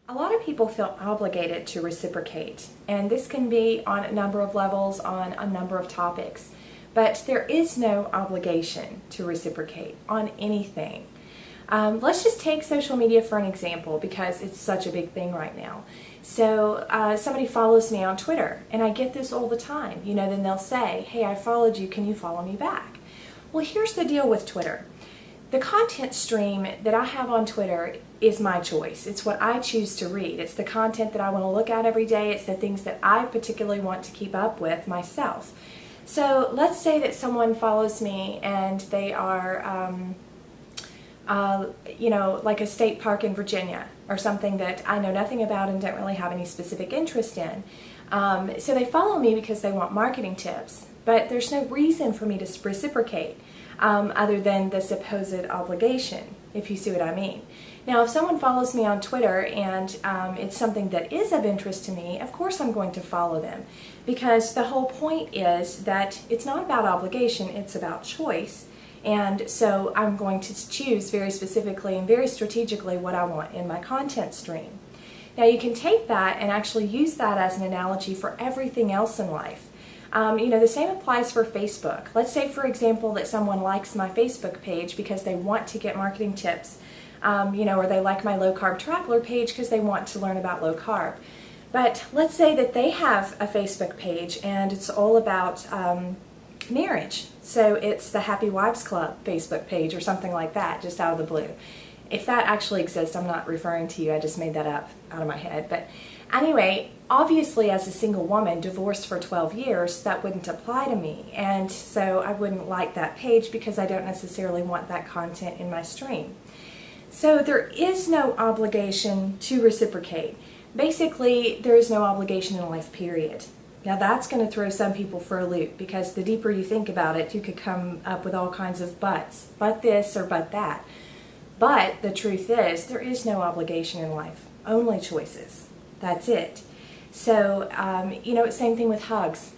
A lot of people feel obligated to reciprocate, and this can be on a number of levels, on a number of topics. But there is no obligation to reciprocate on anything. Let's just take social media for an example because it's such a big thing right now. So somebody follows me on Twitter, and I get this all the time. Then they'll say, hey, I followed you, can you follow me back? Well, here's the deal with Twitter. The content stream that I have on Twitter is my choice. It's what I choose to read. It's the content that I want to look at every day. It's the things that I particularly want to keep up with myself. So let's say that someone follows me and they are, like a state park in Virginia or something that I know nothing about and don't really have any specific interest in. So they follow me because they want marketing tips, but there's no reason for me to reciprocate other than the supposed obligation, if you see what I mean. Now, if someone follows me on Twitter and it's something that is of interest to me, of course I'm going to follow them, because the whole point is that it's not about obligation, it's about choice. And so I'm going to choose very specifically and very strategically what I want in my content stream. Now, you can take that and actually use that as an analogy for everything else in life. The same applies for Facebook. Let's say, for example, that someone likes my Facebook page because they want to get marketing tips, or they like my low carb traveler page because they want to learn about low carb. But let's say that they have a Facebook page and it's all about marriage. So it's the Happy Wives Club Facebook page or something like that, just out of the blue. If that actually exists, I'm not referring to you, I just made that up out of my head. But anyway, obviously as a single woman divorced for 12 years, that wouldn't apply to me. And so I wouldn't like that page because I don't necessarily want that content in my stream. So there is no obligation to reciprocate. Basically, there is no obligation in life, period. Now that's going to throw some people for a loop because the deeper you think about it, you could come up with all kinds of buts. But this or but that. But the truth is, there is no obligation in life, only choices. That's it. So, same thing with hugs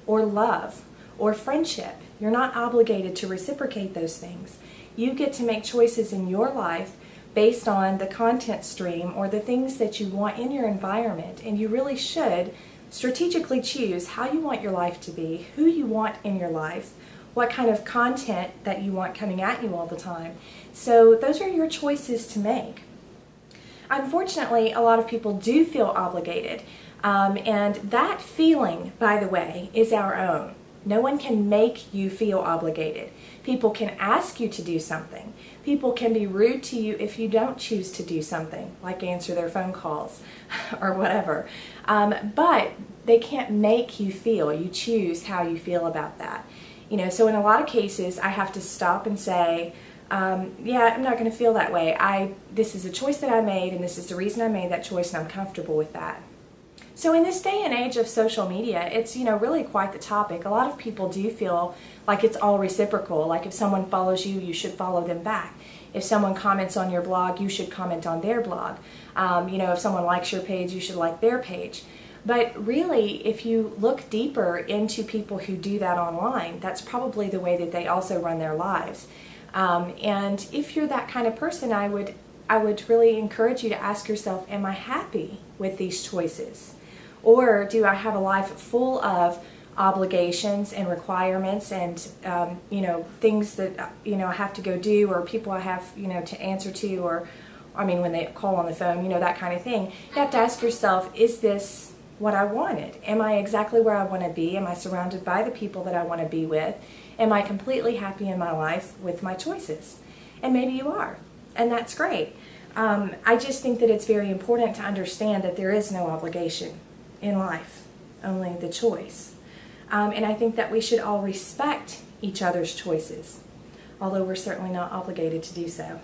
or love or friendship. You're not obligated to reciprocate those things. You get to make choices in your life based on the content stream or the things that you want in your environment, and you really should strategically choose how you want your life to be, who you want in your life, what kind of content that you want coming at you all the time. So those are your choices to make. Unfortunately, a lot of people do feel obligated, and that feeling, by the way, is our own. No one can make you feel obligated. People can ask you to do something. People can be rude to you if you don't choose to do something, like answer their phone calls or whatever. But they can't make you feel. You choose how you feel about that. So in a lot of cases, I have to stop and say, yeah, I'm not going to feel that way. This is a choice that I made, and this is the reason I made that choice, and I'm comfortable with that. So in this day and age of social media, it's really quite the topic. A lot of people do feel like it's all reciprocal. Like if someone follows you, you should follow them back. If someone comments on your blog, you should comment on their blog. If someone likes your page, you should like their page. But really, if you look deeper into people who do that online, that's probably the way that they also run their lives. And if you're that kind of person, I would really encourage you to ask yourself, am I happy with these choices? Or do I have a life full of obligations and requirements and, things that, I have to go do, or people I have, to answer to, or, when they call on the phone, that kind of thing. You have to ask yourself, is this what I wanted? Am I exactly where I want to be? Am I surrounded by the people that I want to be with? Am I completely happy in my life with my choices? And maybe you are, and that's great. I just think that it's very important to understand that there is no obligation in life, only the choice. And I think that we should all respect each other's choices, although we're certainly not obligated to do so.